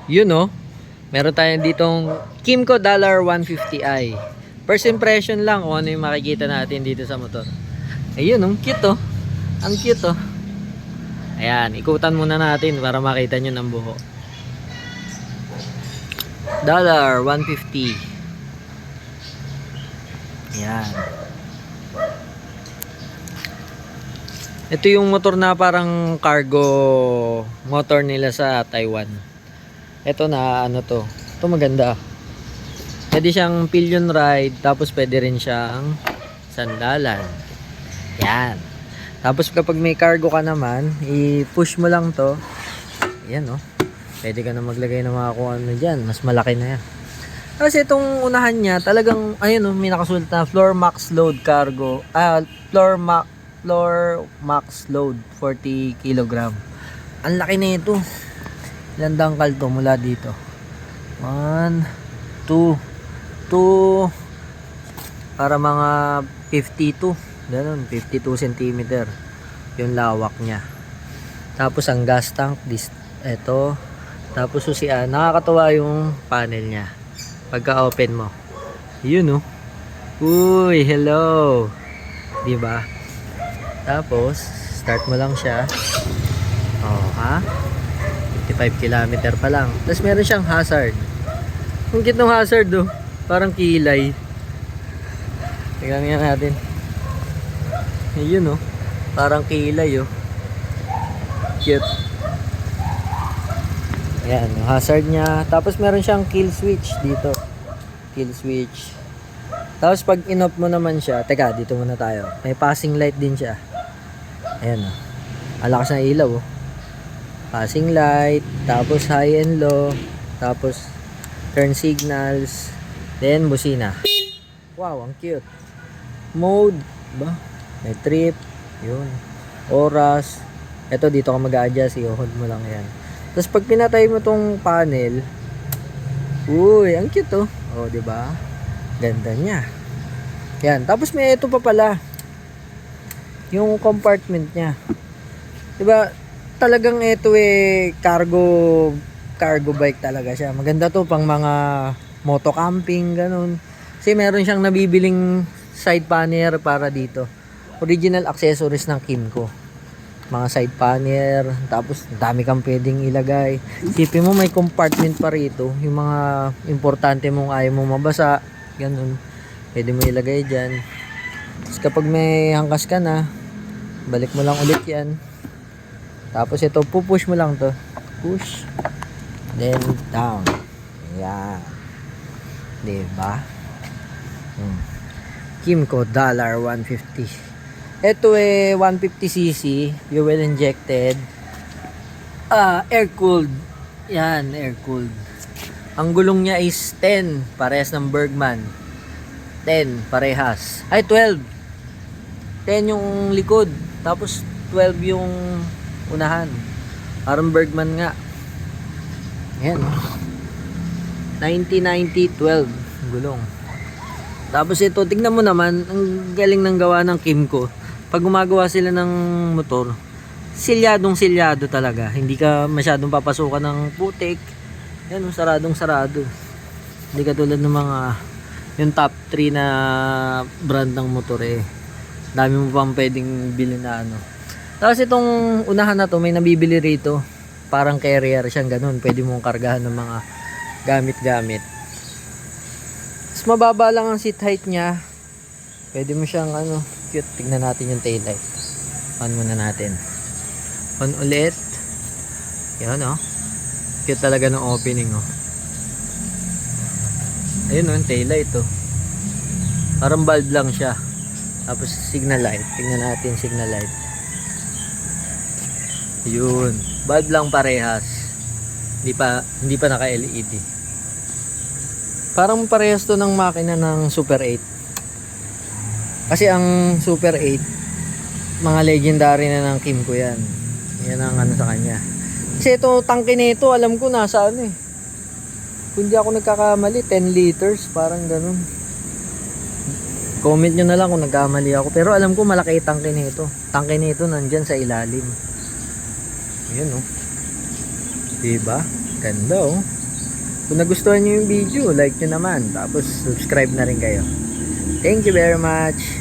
Yun oh. Meron tayong ditong Kymco $150i. First impression lang kung ano yung makikita natin dito sa motor. Ayun, ang cute oh. Ang cute oh. Ayan, ikutan muna natin para makita nyo ng buho. $150. Ayan. Ito yung motor na parang cargo motor nila sa Taiwan. Ito na ano to. Ito maganda. Pwede siyang pillion ride, tapos pwede rin siyang sandalan. Yan. Tapos kapag may cargo ka naman, i-push mo lang to. Yan oh. Pwede ka na maglagay ng mga kung ano dyan. Mas malaki na yan. Kasi itong unahan niya, talagang, ayun oh, may nakasulat na floor max load cargo. Floor max load 40 kg. Ang laki na ito. Ilang dangkal to mula dito? 1, 2 para mga 52. Ganun, 52 cm yung lawak niya. Tapos ang gas tank, ito. Tapos susian, nakakatuwa yung panel niya. Pagka open mo. Yun oh. Uy, hello. Diba? Tapos, start mo lang siya. Oh, ha? 55 km pa lang. Tapos meron siyang hazard. Ang cute ng hazard oh. Parang kilay. Tingnan nga natin. Ayun oh. Parang kilay oh. Cute. Ayan, yung hazard niya. Tapos meron siyang kill switch dito. Kill switch. Tapos pag in-off mo naman siya, teka, dito muna tayo. May passing light din siya. Ayan oh. Alakas na ilaw oh. Passing light, tapos high and low, tapos turn signals, then busina. Wow, ang cute. Mode, ba? May trip, yun. Oras. Ito dito ka mag-a-adjust, i-hold mo lang yan. Tapos pag pinatay mo tong panel, uy, ang cute oh. Oh, 'di ba? Ganda niya. Yan, tapos may ito pa pala. Yung compartment niya. 'Di ba? Talagang ito cargo bike talaga siya. Maganda to pang mga moto camping ganun. Kasi meron siyang nabibiling side panel para dito. Original accessories ng Kymco. Mga side panel, tapos dami kang pwedeng ilagay. Isipin mo may compartment pa rito. Yung mga importante mong ayaw mo mabasa, ganun. Pwede mo ilagay diyan. Tapos kapag may hangkas ka na, balik mo lang ulit 'yan. Tapos ito, pupush mo lang to. Push. Then, down. Ayan. Diba? Kymco $150. Ito 150cc. Fuel injected. Air-cooled. Yan, air-cooled. Ang gulong niya is 10. Parehas ng Bergman. 10. Parehas. Ay, 12. 10 yung likod. Tapos, 12 yung unahan. Parang Bergman nga. Ayan. 90-90-12 gulong. Tapos ito, tignan mo naman, ang galing ng gawa ng Kymco. Pag gumagawa sila ng motor, silyadong-silyado talaga. Hindi ka masyadong papasukan ng putik. Yan, saradong-sarado. Hindi katulad ng mga yung top 3 na brand ng motor dami mo pang pwedeng bilhin na ano. Tapos itong unahan na to, may nabibili rito. Parang carrier siyang ganun. Pwede mong kargahan ng mga gamit-gamit. Mas mababa lang ang seat height niya. Pwede mo siyang ano, cute. Tignan natin yung taillight. On muna natin. On ulit. Yan oh. Cute talaga ng opening oh. Ayun oh, yung taillight oh. Parang bulb lang siya. Tapos signal light. Tignan natin signal light. Yun. Bulb lang parehas. Hindi pa naka-LED. Parang parehas to ng makina ng Super 8. Kasi ang Super 8, mga legendary na ng Kymco yan. Yan ang ano sa kanya. Kasi ito, tangke nito, alam ko nasa ano kung di ako nagkakamali, 10 liters, parang ganun. Comment nyo na lang kung nagkamali ako. Pero alam ko malaki tangke nito. Tangke nito nandyan sa ilalim. Ayan oh. Diba? Ganda oh. Kung nagustuhan nyo yung video, like nyo naman. Tapos subscribe na rin kayo. Thank you very much.